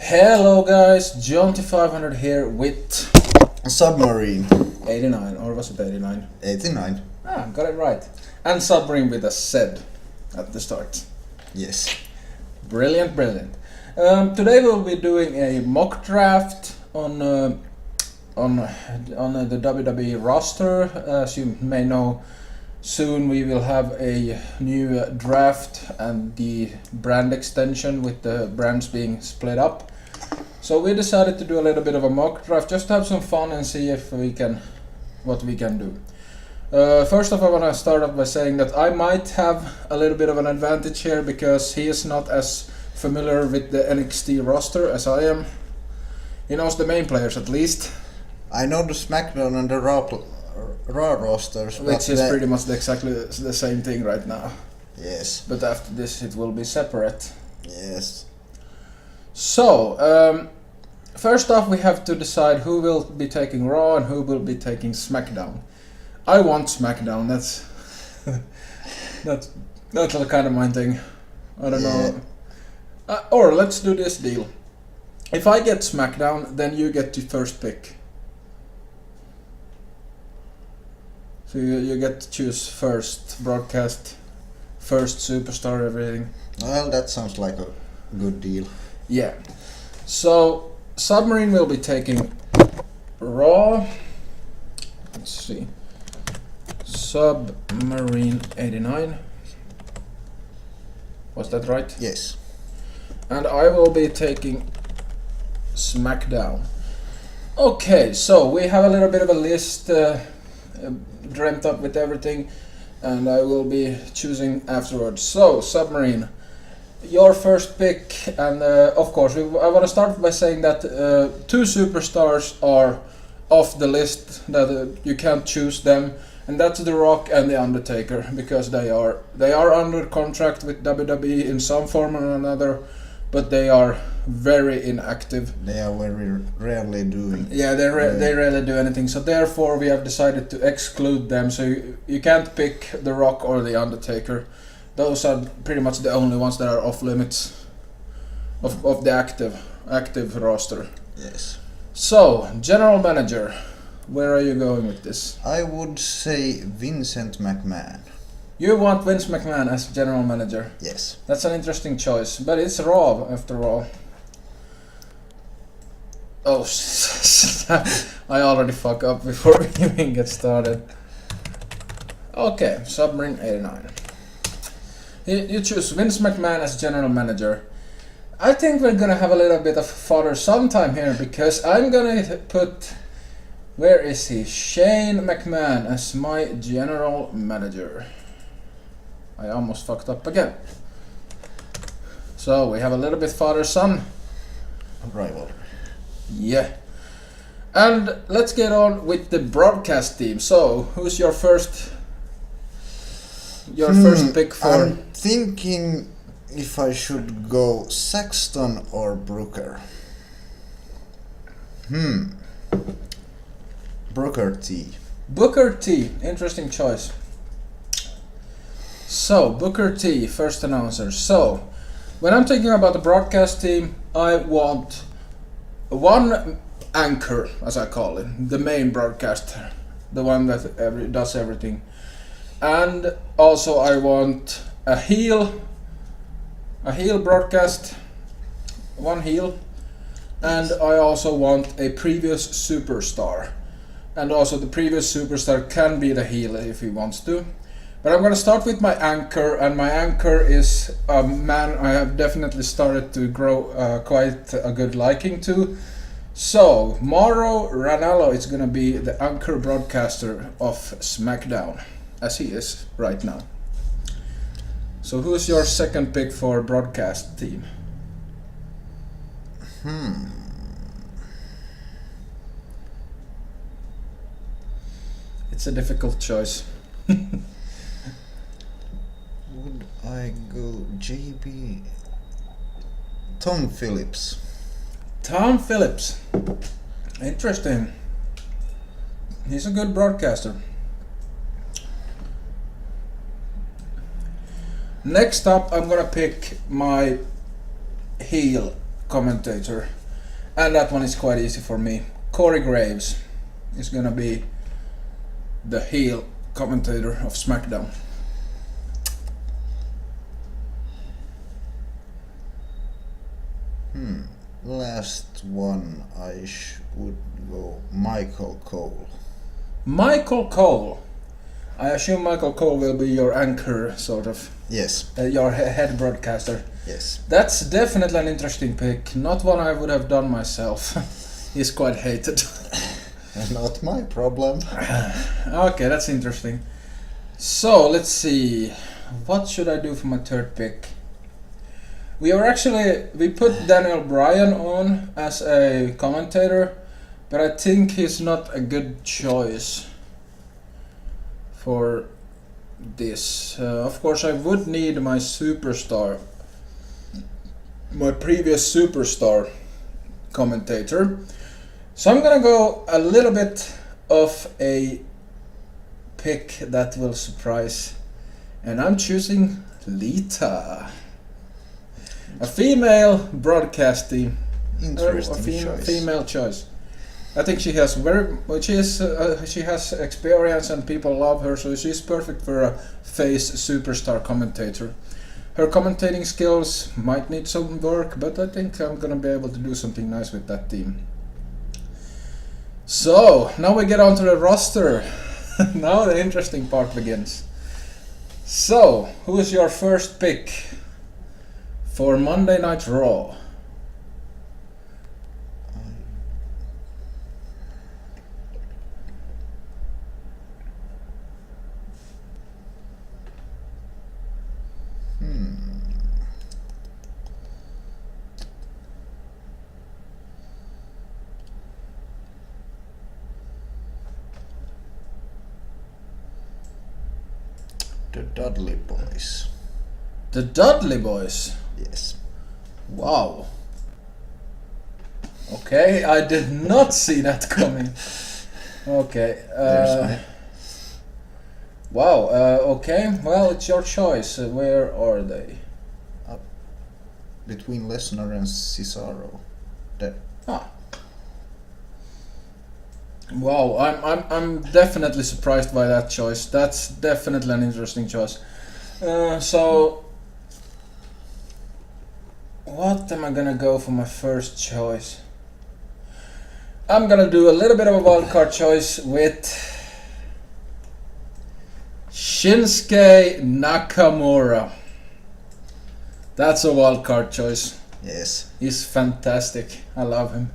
Hello guys, Jonty500 here with Submarine 89, or was it 89? 89. Got it right. And Submarine with a Z at the start. Yes. Brilliant. Today we'll be doing a mock draft on the WWE roster. As you may know, soon we will have a new draft and the brand extension with the brands being split up. So we decided to do a little bit of a mock draft just to have some fun and see if what we can do. First off, I want to start off by saying that I might have a little bit of an advantage here because he is not as familiar with the NXT roster as I am. He knows the main players at least. I know the SmackDown and the Raw rosters, which is pretty much exactly the same thing right now. Yes. But after this it will be separate. Yes. So, first off we have to decide who will be taking Raw and who will be taking SmackDown. I want SmackDown, that's that's kind of my thing. I don't know. Or let's do this deal. If I get SmackDown, then you get the first pick. So you get to choose first broadcast, first superstar, everything. Well, that sounds like a good deal. Yeah. So Submarine will be taking Raw. Let's see. Submarine 89. Was that right? Yes. And I will be taking SmackDown. Okay, so we have a little bit of a list dreamt up with everything, and I will be choosing afterwards. So, Submarine, your first pick, and of course, I want to start by saying that two superstars are off the list, that you can't choose them, and that's The Rock and The Undertaker, because they are under contract with WWE in some form or another, but they are very inactive. They are very rarely doing. Yeah, they rarely do anything. So therefore, we have decided to exclude them. So you can't pick The Rock or The Undertaker. Those are pretty much the only ones that are off limits of the active roster. Yes. So, general manager, where are you going with this? I would say Vincent McMahon. You want Vince McMahon as general manager. Yes. That's an interesting choice, but it's Raw after all. Oh, I already fuck up before we even get started. Okay, Submarine 89. You choose Vince McMahon as general manager. I think we're gonna have a little bit of fodder sometime here because I'm gonna put, where is he? Shane McMahon as my general manager. I almost fucked up again. So we have a little bit father-son Rival. Yeah. And let's get on with the broadcast team. So, who's your first pick for? I'm thinking if I should go Saxton or Brooker. Brooker T. Booker T, interesting choice. So, Booker T, first announcer. So, when I'm thinking about the broadcast team, I want one anchor, as I call it, the main broadcaster, the one that does everything. And also I want a heel broadcast, one heel. And I also want a previous superstar. And also the previous superstar can be the heel if he wants to. But I'm going to start with my anchor, and my anchor is a man I have definitely started to grow quite a good liking to. So, Mauro Ranallo is going to be the anchor broadcaster of SmackDown, as he is right now. So, who's your second pick for broadcast team? It's a difficult choice. Would I go JB? Tom Phillips. Tom Phillips. Interesting. He's a good broadcaster. Next up, I'm gonna pick my heel commentator. And that one is quite easy for me. Corey Graves is gonna be the heel commentator of SmackDown. Last one, I would go Michael Cole. Michael Cole. I assume Michael Cole will be your anchor, sort of. Yes. Your head broadcaster. Yes. That's definitely an interesting pick. Not one I would have done myself. He's quite hated. Not my problem. Okay, that's interesting. So, let's see. What should I do for my third pick? We put Daniel Bryan on as a commentator, but I think he's not a good choice for this. Of course, I would need my superstar, my previous superstar commentator. So I'm gonna go a little bit of a pick that will surprise, and I'm choosing Lita. A female broadcasting, Interesting choice. Female choice. I think she has she has experience and people love her, so she's perfect for a face superstar commentator. Her commentating skills might need some work, but I think I'm gonna be able to do something nice with that team. So now we get onto the roster. Now the interesting part begins. So, who is your first pick for Monday Night Raw? The Dudley Boys. The Dudley Boys. Yes. Wow. Okay, I did not see that coming. Okay. Wow. Okay. Well, it's your choice. Where are they? Between Lesnar and Cesaro. Wow. I'm definitely surprised by that choice. That's definitely an interesting choice. So, what am I gonna go for my first choice? I'm gonna do a little bit of a wildcard choice with Shinsuke Nakamura. That's a wildcard choice. Yes. He's fantastic. I love him.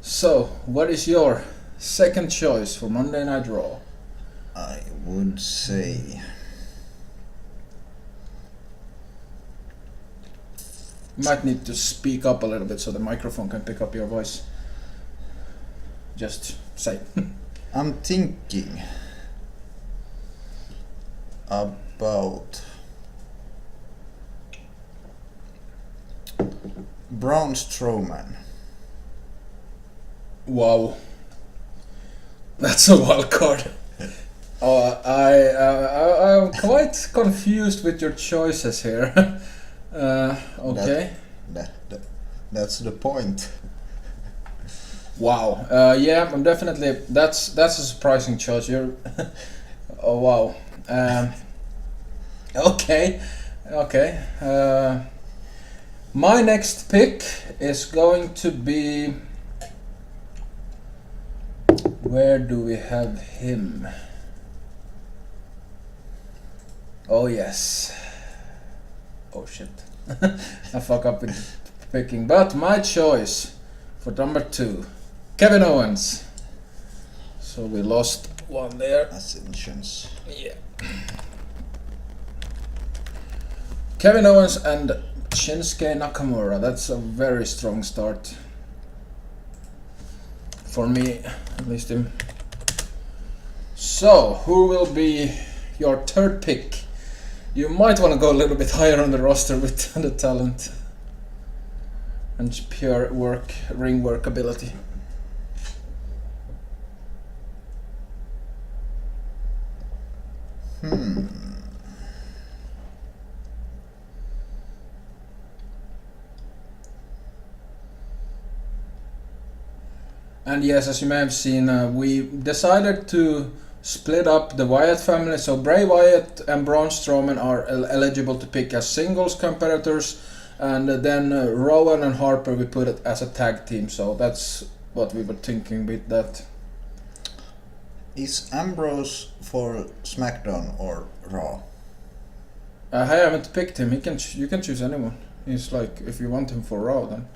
So, what is your second choice for Monday Night Raw? I would say You might need to speak up a little bit so the microphone can pick up your voice. Just say. I'm thinking about Braun Strowman. Wow. That's a wild card. I'm quite confused with your choices here. Okay. That's the point. Wow. Yeah, I'm definitely. That's a surprising choice. You're. Oh wow. Okay. My next pick is going to be. Where do we have him? Oh yes. Oh shit. I fuck up with picking. But my choice for number 2, Kevin Owens. So we lost one there. Ascensions. Yeah. Kevin Owens and Shinsuke Nakamura. That's a very strong start. For me, at least him. So, who will be your third pick? You might want to go a little bit higher on the roster with the talent and pure ring work ability. And yes, as you may have seen, we decided to split up the Wyatt family. So Bray Wyatt and Braun Strowman are eligible to pick as singles competitors, and then Rowan and Harper we put it as a tag team. So that's what we were thinking with that. Is Ambrose for SmackDown or Raw? I haven't picked him. You can choose anyone. He's like, if you want him for Raw, then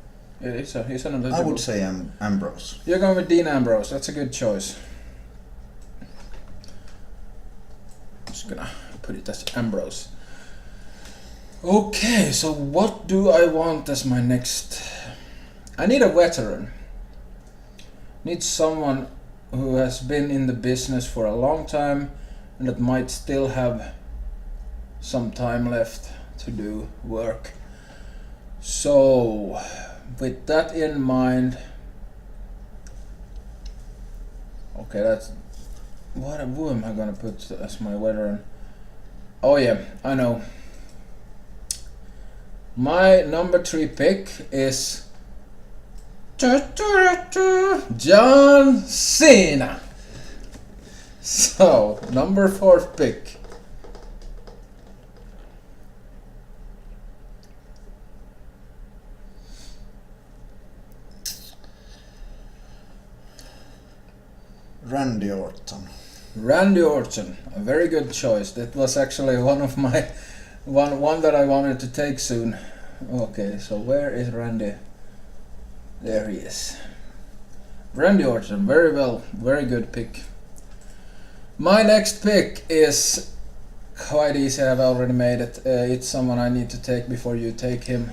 he's an eligible. I would say Ambrose. You're going with Dean Ambrose. That's a good choice. Just gonna put it as Ambrose. Okay, so what do I want as my next? I need a veteran. Need someone who has been in the business for a long time and that might still have some time left to do work. So, with that in mind, okay, that's who am I gonna put as my veteran? Oh yeah, I know. My number 3 pick is John Cena. So, number 4th pick. Randy Orton. Randy Orton, a very good choice. That was actually one of my one that I wanted to take soon. Okay, so where is Randy? There he is. Randy Orton, very well, very good pick. My next pick is quite easy. I've already made it. It's someone I need to take before you take him,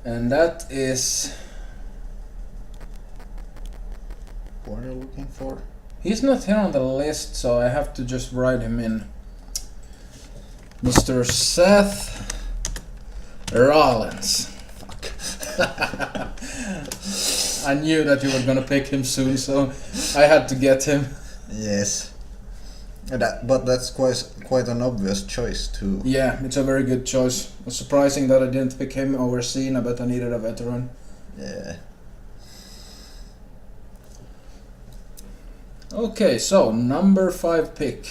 and that is. What are you looking for? He's not here on the list, so I have to just write him in. Mr. Seth Rollins. Fuck. I knew that you were gonna pick him soon, so I had to get him. Yes. But that's quite an obvious choice too. Yeah, it's a very good choice. It's surprising that I didn't pick him over Cena, but I needed a veteran. Yeah. Okay, so number 5 pick.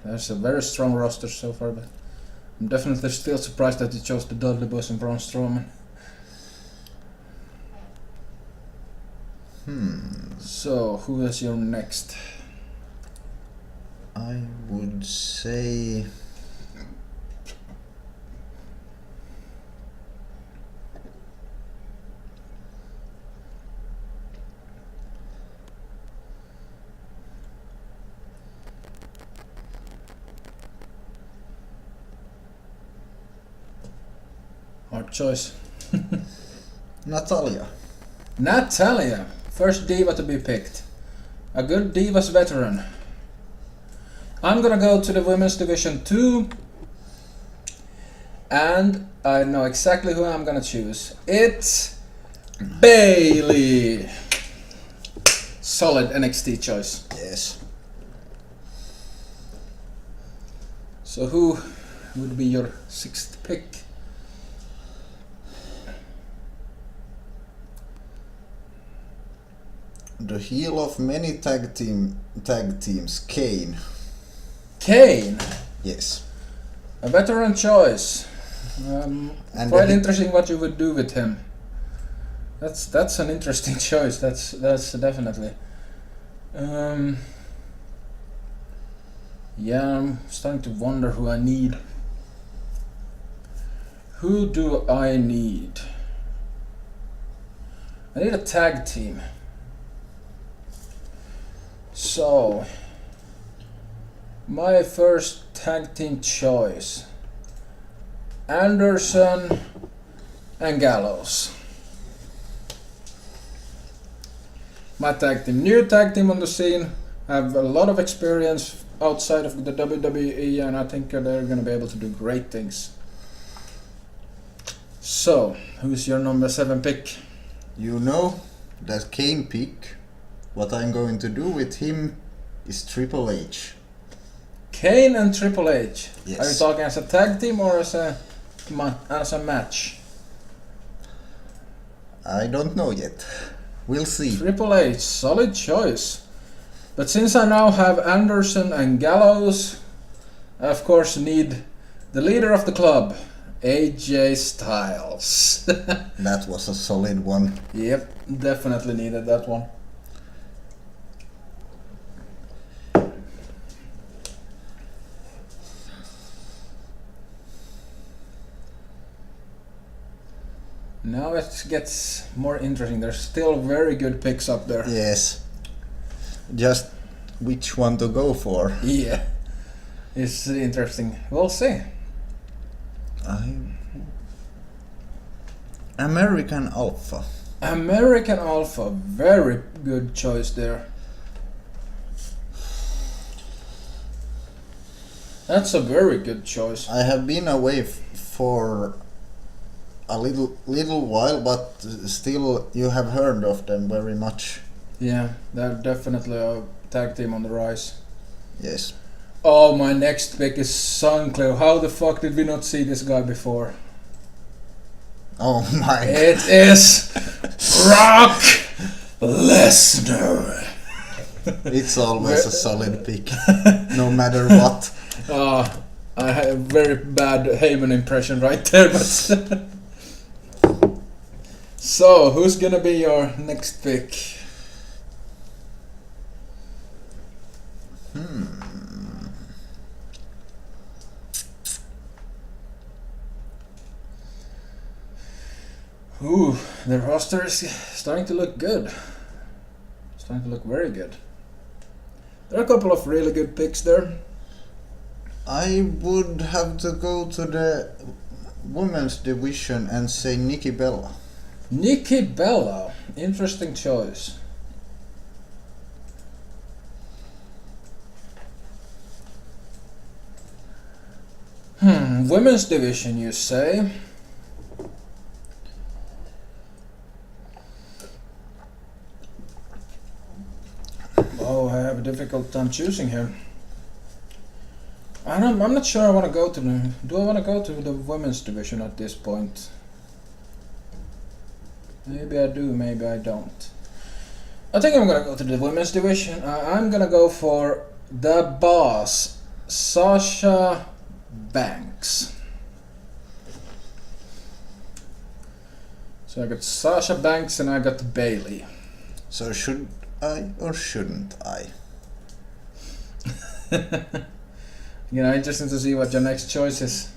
There's a very strong roster so far, but I'm definitely still surprised that you chose the Dudley Boys and Braun Strowman. So, who is your next? I would say Hard choice. Natalia. Natalia, first diva to be picked. A good Divas veteran. I'm gonna go to the women's division too, and I know exactly who I'm gonna choose. It's Bailey. Solid NXT choice. Yes. So who would be your 6th pick? The heel of many tag teams, Kane. Kane. Yes. A veteran choice. And Quite interesting what you would do with him. That's an interesting choice. That's definitely. Yeah, I'm starting to wonder who I need. Who do I need? I need a tag team. So, my first tag team choice. Anderson and Gallows. My tag team, new tag team on the scene, have a lot of experience outside of the WWE, and I think they're gonna be able to do great things. So, who's your number 7 pick? You know that Kane pick. What I'm going to do with him is Triple H. Kane and Triple H. Yes. Are you talking as a tag team or as a match? I don't know yet. We'll see. Triple H, solid choice. But since I now have Anderson and Gallows, I of course need the leader of the club, AJ Styles. That was a solid one. Yep, definitely needed that one. Now it gets more interesting. There's still very good picks up there. Yes. Just which one to go for. Yeah. It's interesting. We'll see. American Alpha. American Alpha. Very good choice there. That's a very good choice. I have been away for a little while, but still you have heard of them very much. Yeah, they're definitely a tag team on the rise. Yes. Oh, my next pick is Sinclair. How the fuck did we not see this guy before? Oh my It is Brock Lesnar. It's always a solid pick, no matter what. I had a very bad Heyman impression right there, but so who's gonna be your next pick? Ooh, the roster is starting to look good. Starting to look very good. There are a couple of really good picks there. I would have to go to the women's division and say Nikki Bella. Nikki Bella, interesting choice. Women's division, you say? Oh, I have a difficult time choosing here. I'm not sure I want to go to the... Do I want to go to the women's division at this point? Maybe I do, maybe I don't. I think I'm gonna go to the women's division. I'm gonna go for the boss, Sasha Banks. So I got Sasha Banks and I got Bailey. So should I or shouldn't I? Interesting to see what your next choice is.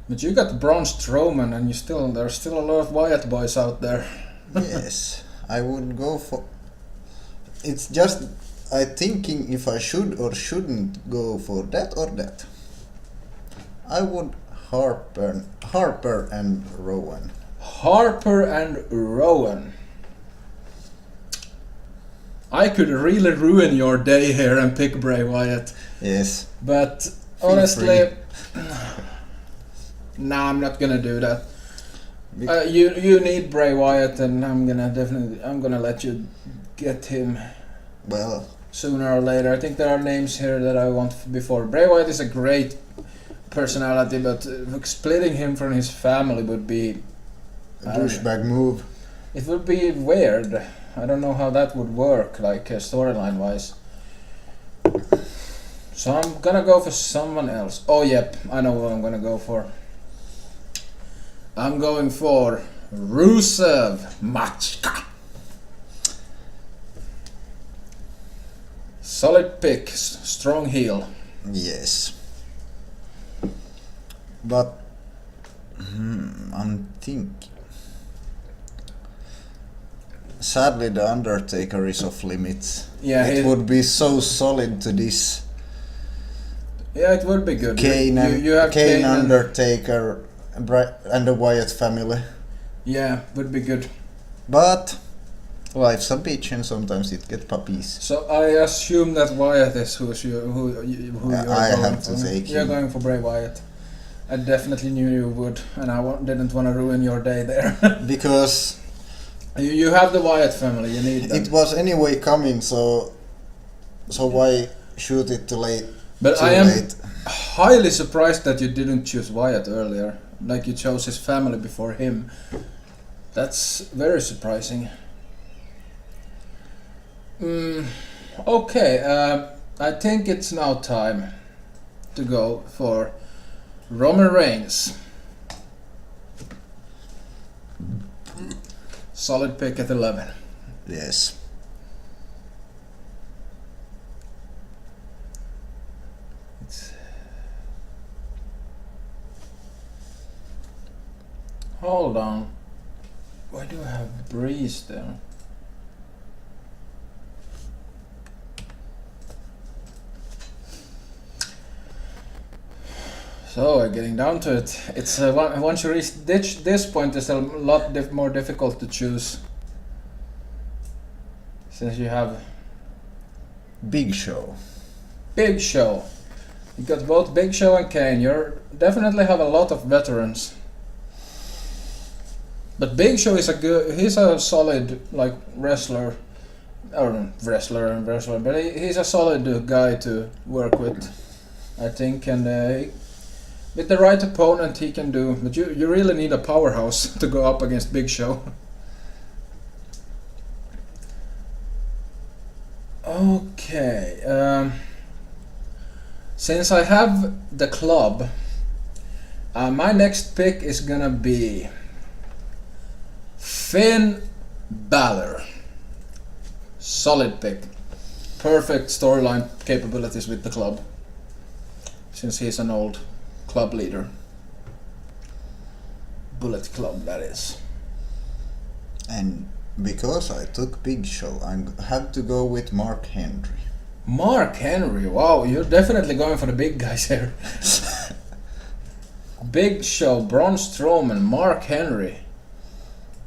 But you got Braun Strowman, and there's still a lot of Wyatt boys out there. Yes, I would go for. It's just I'm thinking if I should or shouldn't go for that or that. I would Harper and Rowan. Harper and Rowan. I could really ruin your day here and pick Bray Wyatt. Yes. But Feel honestly, nah, I'm not gonna do that. You need Bray Wyatt, and I'm gonna let you get him. Well, Sooner or later. I think there are names here that I want before. Bray Wyatt is a great personality, but splitting him from his family would be a douchebag move. It would be weird. I don't know how that would work, like storyline wise. So I'm gonna go for someone else. Oh yep, I know what I'm gonna go for. I'm going for Rusev Machka. Solid pick, strong heel. Yes. But I'm thinking. Sadly, the Undertaker is off limits. Yeah, it would be so solid to this. Yeah, it would be good. Kane and you have Kane, Undertaker, and the Wyatt family. Yeah, would be good. But life's a bitch, and sometimes it gets puppies. So I assume that Wyatt is who you're I going have for. to take You're him. going for Bray Wyatt. I definitely knew you would, and I didn't want to ruin your day there. Because you have the Wyatt family. You need them. it was anyway coming, so why shoot it too late? But I am highly surprised that you didn't choose Wyatt earlier. like you chose his family before him. That's very surprising. Okay, I think it's now time to go for Roman Reigns. Solid pick at 11. Yes. Hold on. Why do I have Breeze there? So, getting down to it, it's once you reach this point, it's a lot more difficult to choose. Since you have Big Show. Big Show. You got both Big Show and Kane. You definitely have a lot of veterans. But Big Show is he's a solid like wrestler, or wrestler, but he's a solid guy to work with, I think, and with the right opponent he can do. But you really need a powerhouse to go up against Big Show. Okay, since I have the club, my next pick is gonna be Finn Balor. Solid pick. Perfect storyline capabilities with the club, since he's an old club leader. Bullet Club, that is. And because I took Big Show, I had to go with Mark Henry. Mark Henry, wow, you're definitely going for the big guys here. Big Show, Braun Strowman, Mark Henry.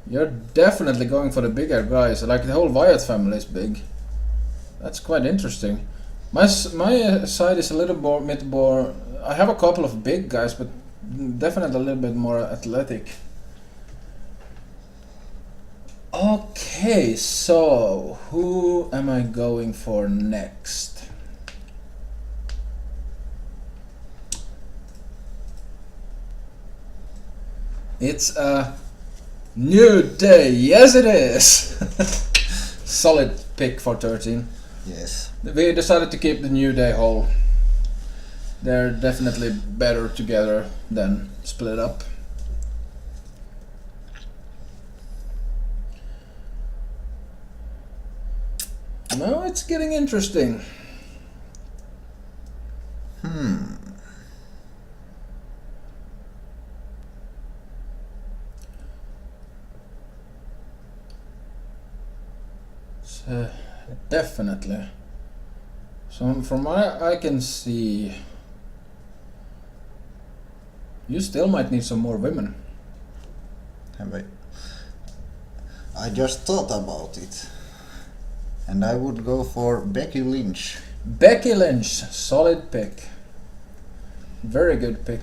You're definitely going for the bigger guys, like the whole Wyatt family is big. That's quite interesting. My side is a little bit more... I have a couple of big guys, but definitely a little bit more athletic. Okay, so who am I going for next? It's a New Day. Yes, it is. Solid pick for 13. Yes. We decided to keep the New Day whole. They're definitely better together than split up. Now it's getting interesting. Definitely. So from what I can see, you still might need some more women. Have I just thought about it. And I would go for Becky Lynch. Becky Lynch, solid pick. Very good pick.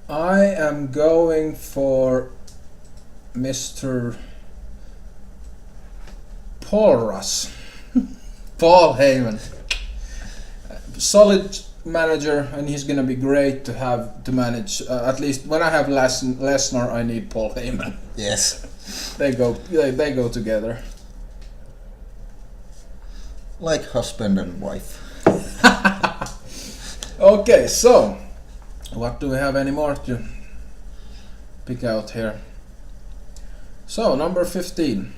I am going for Mr. Paul Russ. Paul Heyman. Solid manager, and he's gonna be great to have to manage. At least when I have Lesnar, I need Paul Heyman. Yes. They go together. Like husband and wife. Okay, so what do we have any more to pick out here? So number 15.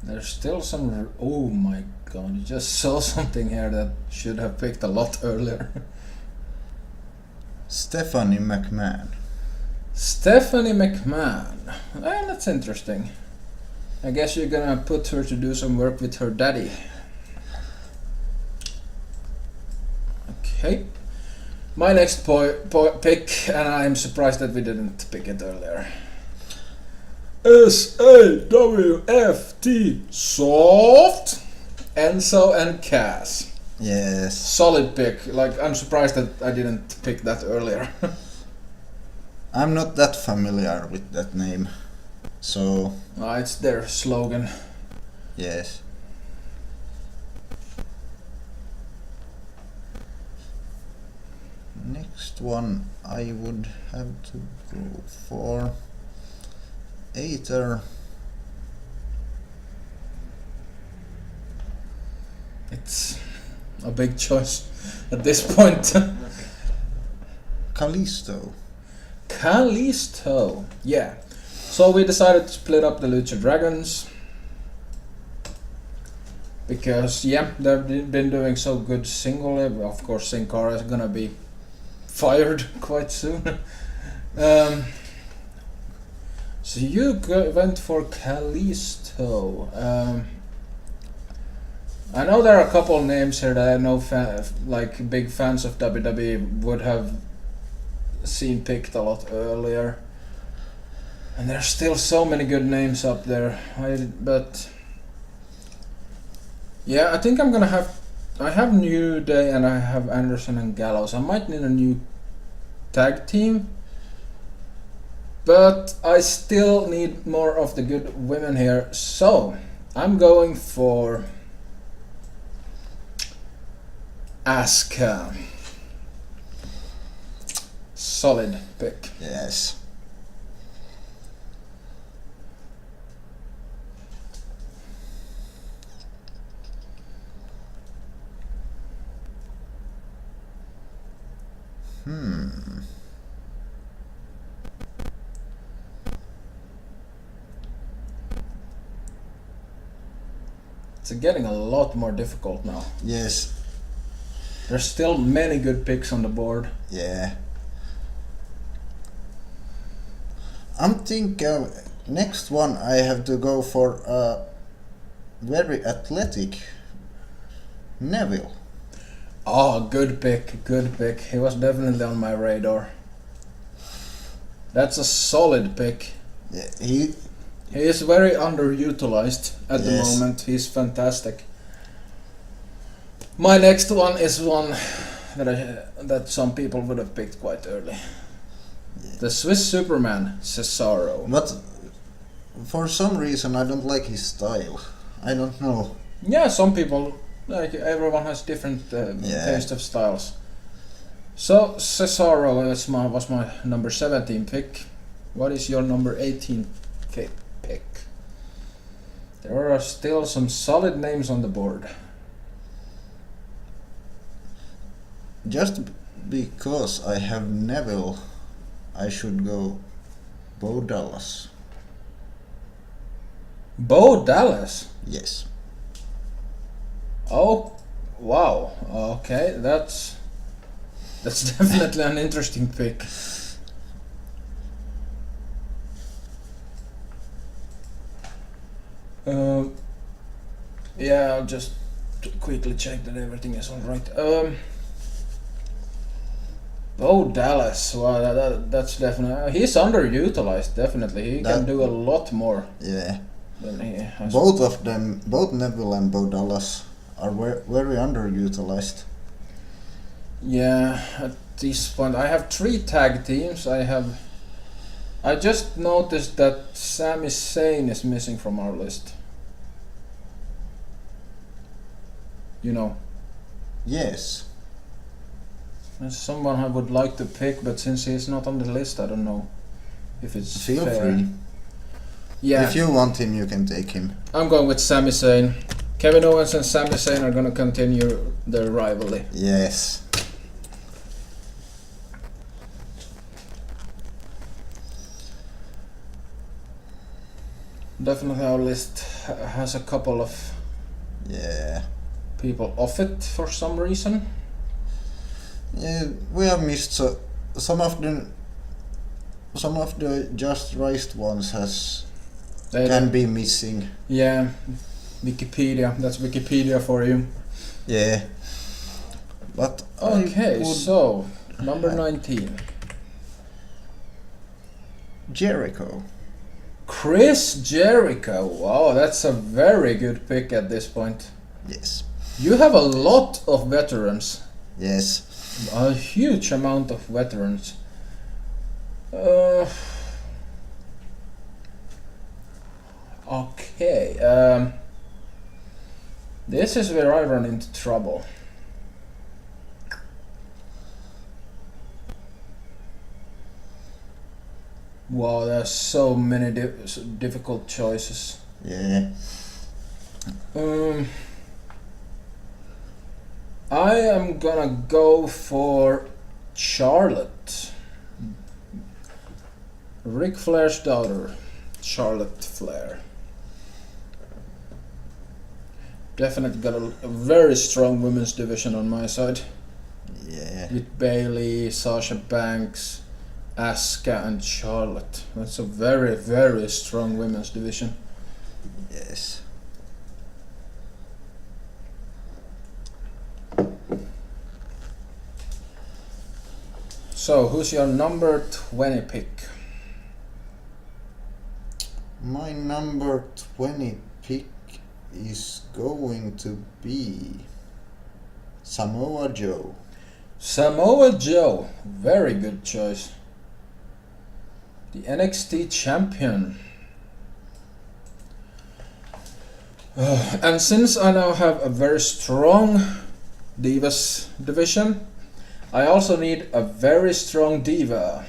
There's still some... Oh my god, you just saw something here that should have picked a lot earlier. Stephanie McMahon. Stephanie McMahon. Well, that's interesting. I guess you're gonna put her to do some work with her daddy. Okay. My next pick, and I'm surprised that we didn't pick it earlier. SAWFT Soft, Enzo and Cass. Yes. Solid pick. Like, I'm surprised that I didn't pick that earlier. I'm not that familiar with that name. So, It's their slogan. yes. Next one I would have to go for Aether. It's a big choice at this point. Callisto. Callisto. Yeah. So we decided to split up the Lucha Dragons. Because, yeah, they've been doing so good singly. Of course, Sin Cara is gonna be fired quite soon. So you went for Callisto. I know there are a couple names here that I know like big fans of WWE would have seen picked a lot earlier. And there's still so many good names up there. But yeah, I think I'm gonna have. I have New Day and I have Anderson and Gallows. I might need a new tag team, but I still need more of the good women here. So I'm going for Asuka. Solid pick. Yes. It's getting a lot more difficult now. Yes. There's still many good picks on the board. Yeah. I'm thinking next one I have to go for a very athletic Neville. Oh, good pick, good pick. He was definitely on my radar. That's a solid pick. Yeah, He is very underutilized at the Yes. moment. He's fantastic. My next one is one that some people would have picked quite early. The Swiss Superman, Cesaro. But for some reason I don't like his style. I don't know. Yeah, some people, like everyone has different Yeah. taste of styles. So Cesaro was my number 17 pick. What is your number 18 pick? There are still some solid names on the board. Just because I have Neville, I should go Bo Dallas. Bo Dallas. Yes. Oh, wow. Okay, that's definitely an interesting pick. Yeah, I'll just quickly check that everything is all right. Bo Dallas. Wow, that's definitely he's underutilized. Definitely, he can do a lot more Yeah. than he has. Both of them, both Neville and Bo Dallas, are very underutilized. Yeah, at this point I have 3 tag teams. I just noticed that Sami Zayn is missing from our list. You know, Yes. there's someone I would like to pick, but since he's not on the list, I don't know if it's Feel fair. free. Yeah, If you want him, you can take him. I'm going with Sami Zayn. Kevin Owens and Sami Zayn are gonna continue their rivalry. Yes. Definitely our list has a couple of Yeah. people off it for some reason. Yeah, we have missed some of the just raised ones They can don't- be missing. Yeah, Wikipedia. That's Wikipedia for you. Yeah. But Okay, I would so number 19. Jericho. Chris Jericho. Wow, that's a very good pick at this point. Yes. You have a lot of veterans. Yes. A huge amount of veterans. Okay. This is where I run into trouble. Wow, there's so many difficult choices. Yeah. I am gonna go for Charlotte. Ric Flair's daughter, Charlotte Flair. Definitely got a very strong women's division on my side. Yeah. With Bayley, Sasha Banks, Asuka and Charlotte. That's a very, very strong women's division. Yes. So, who's your number 20 pick? My number 20 pick is going to be Samoa Joe. Samoa Joe. Very good choice. The NXT champion. And since I now have a very strong Divas division, I also need a very strong diva.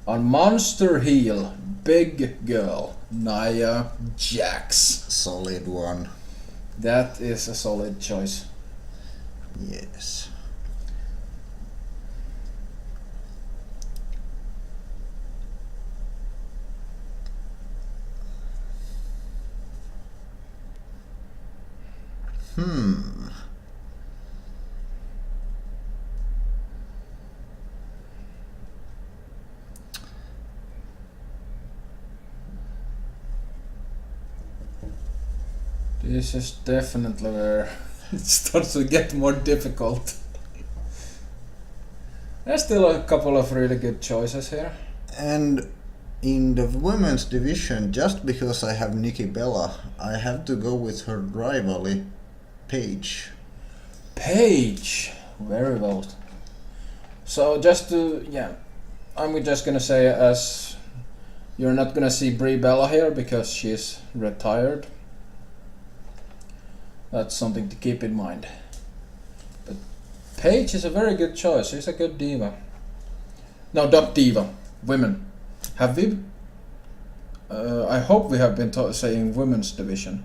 On Monster Heel, big girl, Nia Jax. Solid one. That is a solid choice. Yes. This is definitely where it starts to get more difficult. There's still a couple of really good choices here. And in the women's division, just because I have Nikki Bella, I have to go with her rivalry, Paige. Paige! Very well. So just to, I'm just gonna say, as you're not gonna see Brie Bella here because she's retired. That's something to keep in mind. But Paige is a very good choice. She's a good diva. No, not diva. Women. Have we? I hope we have been saying women's division.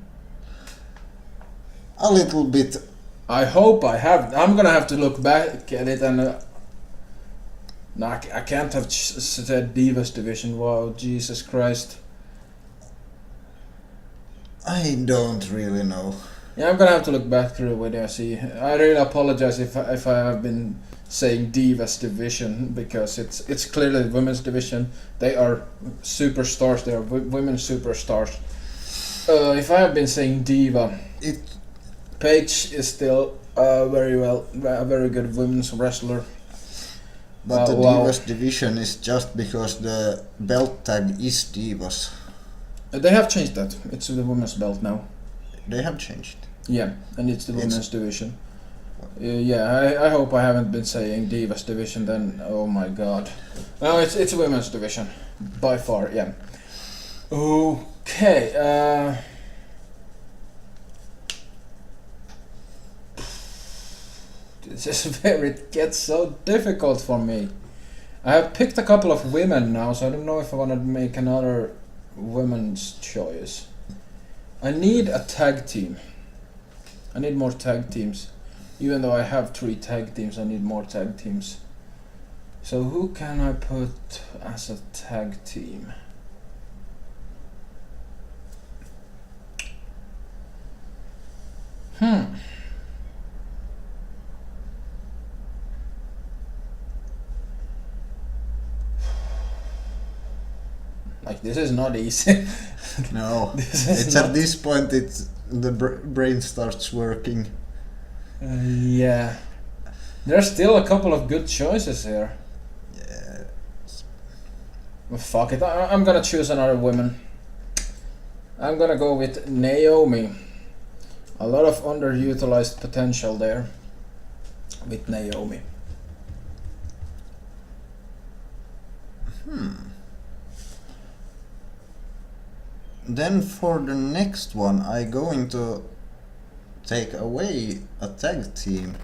A little bit. I hope I have. I'm gonna have to look back at it and. No, I can't have said Divas division. Wow, Jesus Christ. I don't really know. Yeah, I'm gonna have to look back through the video. See, I really apologize if I have been saying Divas division because it's clearly the women's division. They are superstars. They are women superstars. If I have been saying diva, Paige is still a very good women's wrestler. But the Divas division is just because the belt tag is Divas. They have changed that. It's the women's belt now. They have changed. Yeah, and it's the women's division. I hope I haven't been saying Divas division then. Oh my god. No, it's a women's division. By far, yeah. Okay, this is where it gets so difficult for me. I have picked a couple of women now, so I don't know if I want to make another women's choice. I need a tag team. I need more tag teams. Even though I have 3 tag teams, I need more tag teams. So who can I put as a tag team? Like, this is not easy. No, it's at this point the brain starts working. Yeah. There's still a couple of good choices here. Yeah. Well, fuck it, I'm gonna choose another woman. I'm gonna go with Naomi. A lot of underutilized potential there with Naomi. Then for the next one, I going to take away a tag team.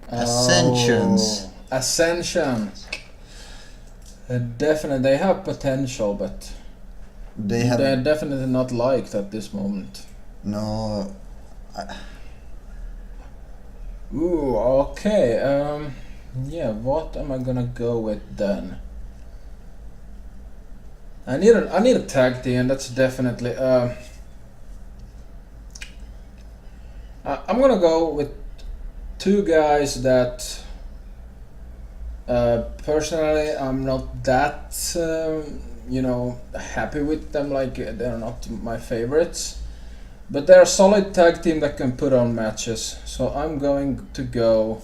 Ascensions. Oh, Ascension. Definitely, they have potential, but they're definitely not liked at this moment. No. Ooh, okay. Yeah, what am I gonna go with then? I need a tag team. That's definitely. I'm gonna go with two guys that. Personally, I'm not that happy with them. Like they're not my favorites, but they're a solid tag team that can put on matches. So I'm going to go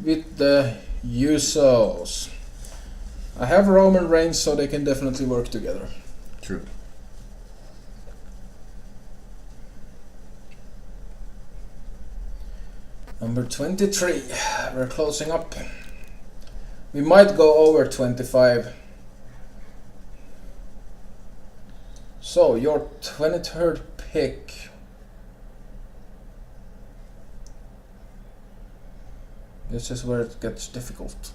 with the Usos. I have Roman Reigns, so they can definitely work together. True. Number 23. We're closing up. We might go over 25. So, your 23rd pick. This is where it gets difficult.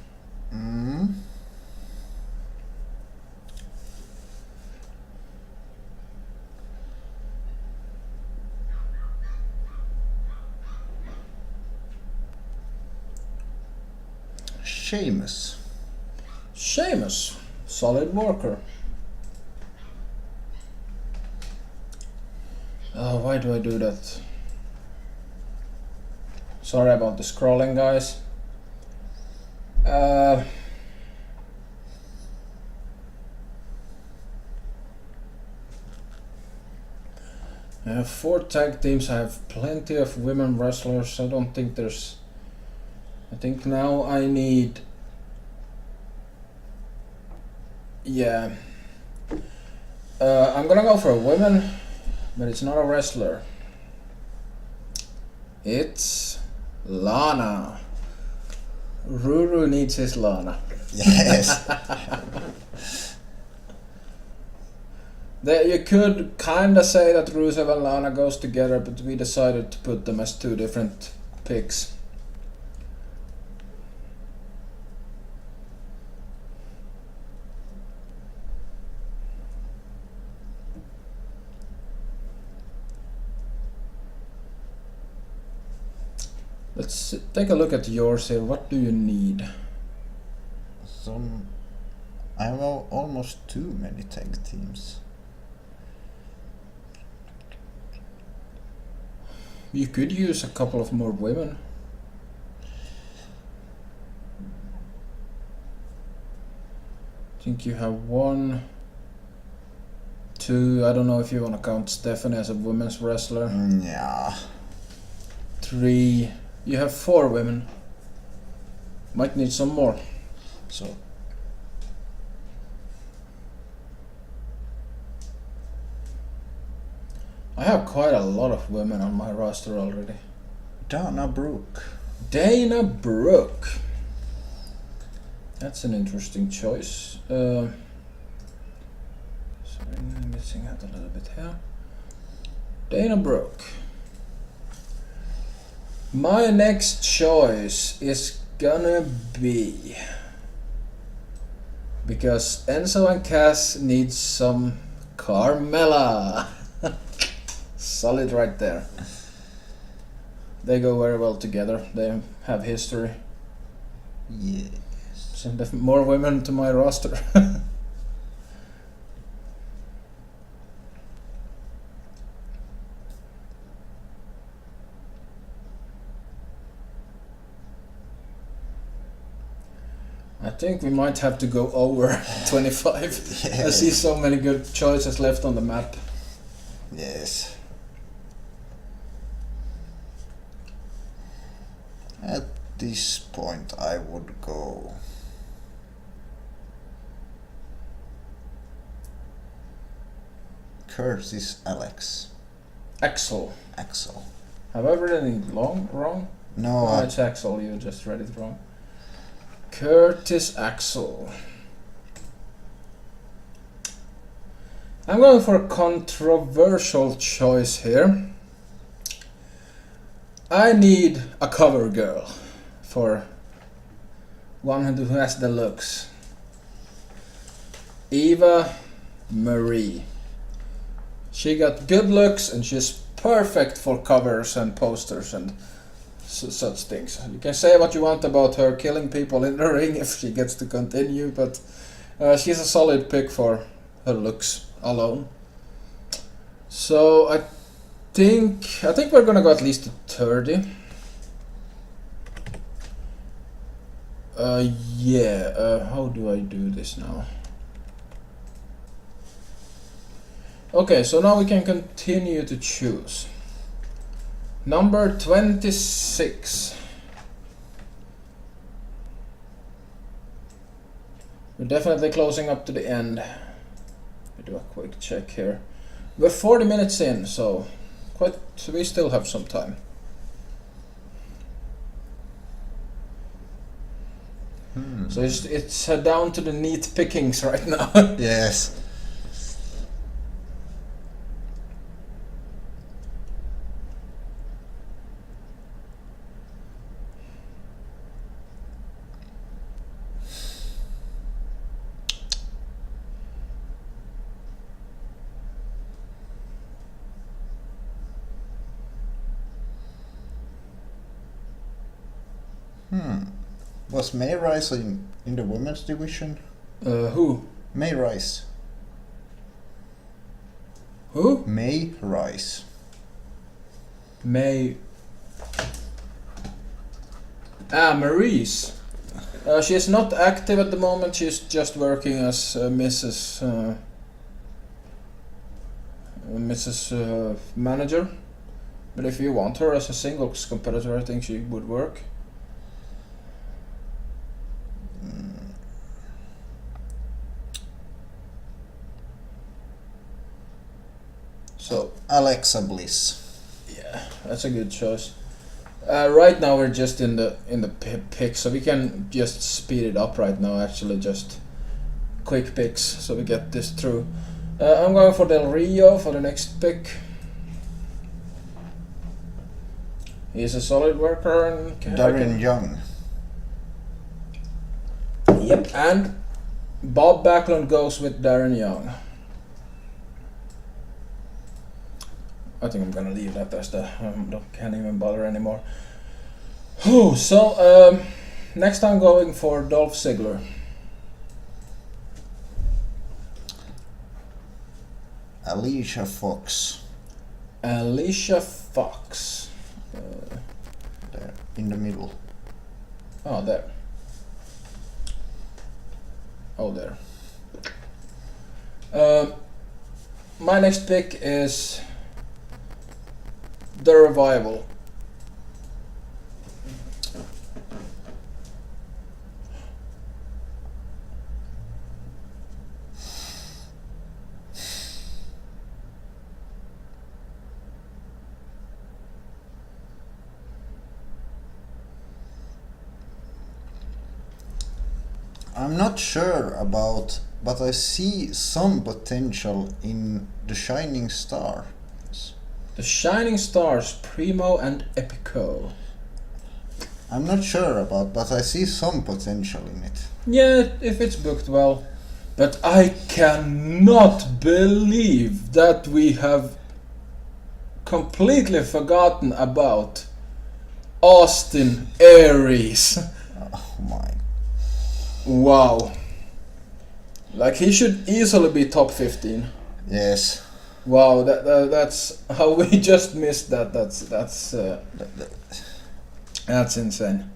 Sheamus. Solid worker. Oh, why do I do that? Sorry about the scrolling, guys. I have 4 tag teams. I have plenty of women wrestlers. I don't think there's... I think now I need... Yeah. I'm gonna go for a woman, but it's not a wrestler. It's Lana. Ruru needs his Lana. Yes. You could kinda say that Rusev and Lana goes together, but we decided to put them as 2 different picks. Let's take a look at yours here. What do you need? I have almost too many tag teams. You could use a couple of more women. I think you have 1, 2. I don't know if you want to count Stephanie as a women's wrestler. Yeah. 3. You have 4 women. Might need some more. So. I have quite a lot of women on my roster already. Dana Brooke. Dana Brooke. That's an interesting choice. Sorry, I'm missing out a little bit here. Dana Brooke. My next choice is gonna be... because Enzo and Cass need some Carmella. Solid right there. They go very well together. They have history. Yes. Send more women to my roster. I think we might have to go over 25. Yes. I see so many good choices left on the map. Yes. At this point I would go Curtis Alex. Axel. Axel. Have I read it wrong? No, Oh, it's Axel. You just read it wrong. Curtis Axel. I'm going for a controversial choice here. I need a cover girl for one who has the looks. Eva Marie. She got good looks and she's perfect for covers and posters and such things. You can say what you want about her killing people in the ring if she gets to continue, but she's a solid pick for her looks alone. So I think we're gonna go at least to 30. How do I do this now? Okay, so now we can continue to choose. Number 26. We're definitely closing up to the end. Let me do a quick check here. We're 40 minutes in, so we still have some time. So it's down to the neat pickings right now. Yes. Was May Rice in the women's division? Who? May Rice. Who? May Rice. Maurice. She is not active at the moment. She's just working as Mrs. Manager. But if you want her as a singles competitor, I think she would work. So Alexa Bliss. yeah, that's a good choice. Right now we're just in the pick, so we can just speed it up right now. Actually, just quick picks, so we get this through. I'm going for Del Rio for the next pick. He's a solid worker and Darren Young. Yep, and Bob Backlund goes with Darren Young. I think I'm gonna leave that as the can't even bother anymore. So next I'm going for Dolph Ziggler. Alicia Fox. Alicia Fox. There, in the middle. Oh, there. Oh, there. My next pick is The Revival. I'm not sure about, but I see some potential in the Shining Star. The Shining Stars, Primo and Epico. I'm not sure about, but I see some potential in it. Yeah, if it's booked well. But I cannot believe that we have completely forgotten about Austin Aries. Oh my. Wow. Like, he should easily be top 15. Yes. Wow, that's how we just missed that. That's insane.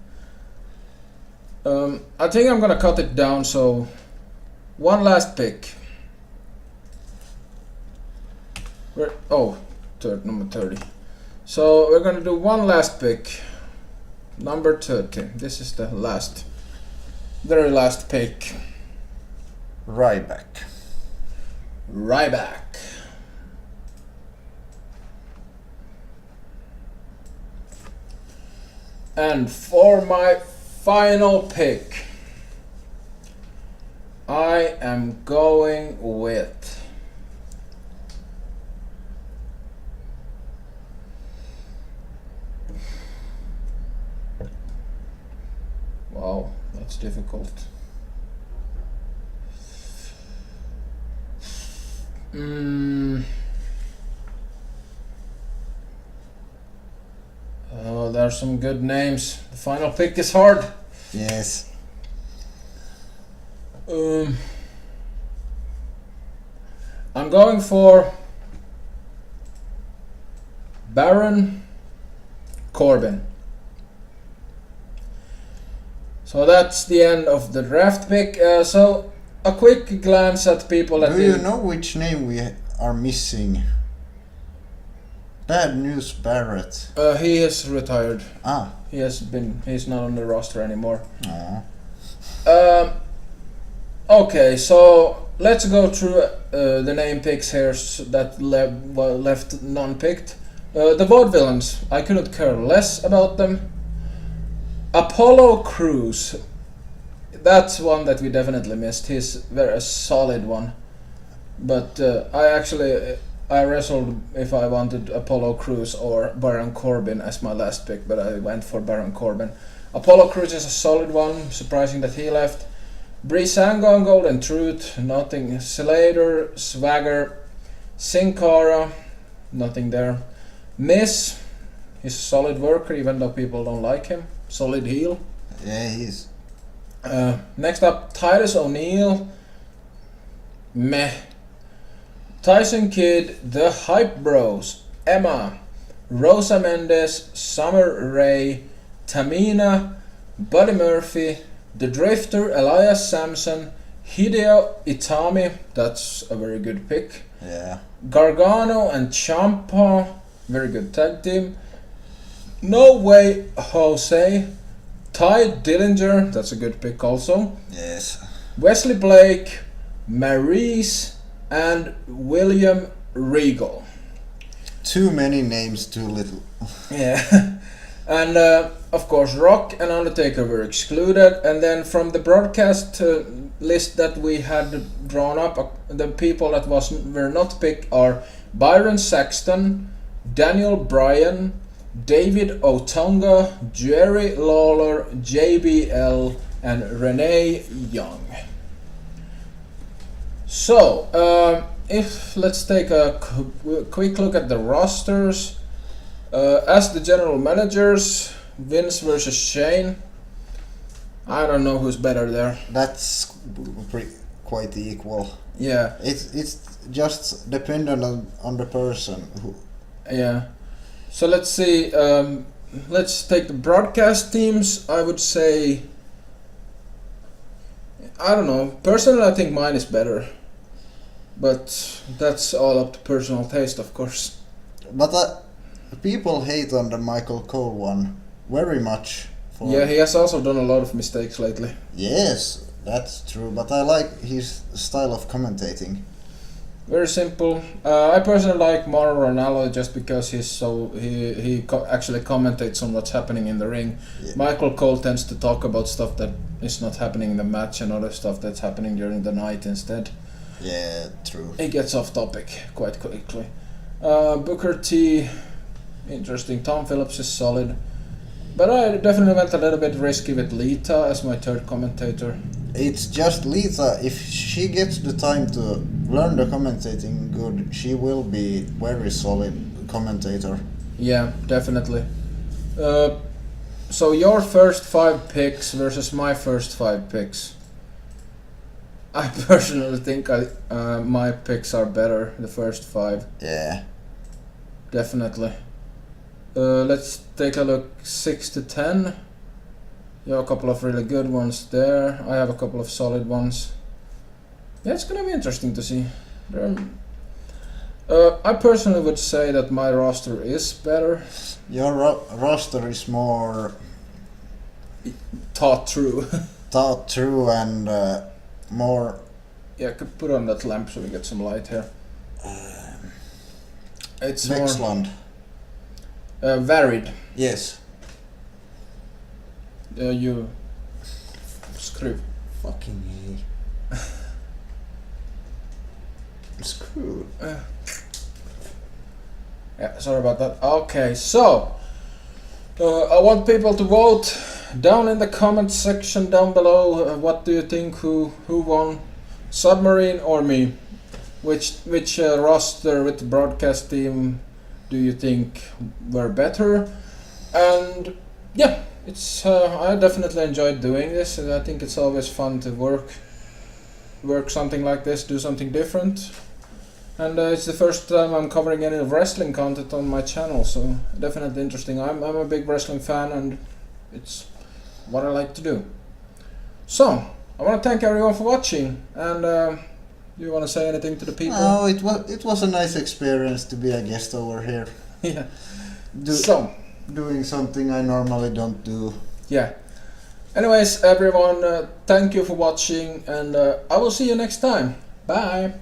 I think I'm gonna cut it down. So, one last pick. Number 30. So we're gonna do one last pick. Number 30. This is the very last pick. Ryback. And for my final pick, I am going with wow, that's difficult. Oh, there are some good names. The final pick is hard. Yes. I'm going for Baron Corbin. So that's the end of the draft pick. So a quick glance at people that Do you know which name we are missing? Bad News Barrett. He is retired. Ah. He's not on the roster anymore. Aw. Okay, so let's go through the name picks here that left non-picked. The Vaudevillains, I couldn't care less about them. Apollo Crews, that's one that we definitely missed. He's very solid one, but I wrestled if I wanted Apollo Crews or Baron Corbin as my last pick, but I went for Baron Corbin. Apollo Crews is a solid one, surprising that he left. Breezango and Golden Truth, nothing. Slater, Swagger, Sin Cara, nothing there. Miz, he's a solid worker even though people don't like him. Solid heel. Yeah, he is. Next up, Titus O'Neil. Meh. Tyson Kidd, The Hype Bros, Emma, Rosa Mendes, Summer Rae, Tamina, Buddy Murphy, The Drifter, Elias Sampson, Hideo Itami, that's a very good pick. Yeah. Gargano and Ciampa, very good tag team. No Way Jose, Ty Dillinger, that's a good pick also. Yes. Wesley Blake, Maryse, and William Regal. Too many names, too little. Yeah. And of course Rock and Undertaker were excluded, and then from the broadcast list that we had drawn up, the people that were not picked are Byron Saxton, Daniel Bryan, David Otunga, Jerry Lawler, JBL, and Renee Young. So, if let's take a quick look at the rosters. As the general managers, Vince versus Shane. I don't know who's better there. That's quite equal. Yeah. It's just dependent on the person who. Yeah. So let's see. Let's take the broadcast teams. I would say. I don't know. Personally, I think mine is better. But that's all up to personal taste, of course. But people hate on the Michael Cole one very much. Yeah, he has also done a lot of mistakes lately. Yes, that's true. But I like his style of commentating. Very simple. I personally like Mauro Ranallo just because actually commentates on what's happening in the ring. Yeah. Michael Cole tends to talk about stuff that is not happening in the match and other stuff that's happening during the night instead. Yeah, true. He gets off topic quite quickly. Booker T, interesting. Tom Phillips is solid. But I definitely went a little bit risky with Lita as my third commentator. It's just Lita. If she gets the time to learn the commentating good, she will be very solid commentator. Yeah, definitely. So your first 5 picks versus my first 5 picks. I personally think my picks are better, the first 5. Yeah. Definitely. Let's take a look. 6 to 10. You have a couple of really good ones there. I have a couple of solid ones. Yeah, it's gonna be interesting to see. I personally would say that my roster is better. Your roster is more Thought through. thought through and more. Yeah, I could put on that lamp so we get some light here. It's Vexland. more varied. Yes. You screw. Fucking A. Screw. Yeah, sorry about that. Okay, so I want people to vote down in the comment section down below. What do you think? Who won, Submarine or me? Which roster with the broadcast team do you think were better? And yeah, it's I definitely enjoyed doing this, and I think it's always fun to work something like this, do something different. And it's the first time I'm covering any wrestling content on my channel, so definitely interesting. I'm a big wrestling fan, and it's what I like to do. So I want to thank everyone for watching, and do you want to say anything to the people? Oh, it was a nice experience to be a guest over here. Yeah. Doing something I normally don't do. Yeah. Anyways, everyone, thank you for watching, and I will see you next time. Bye.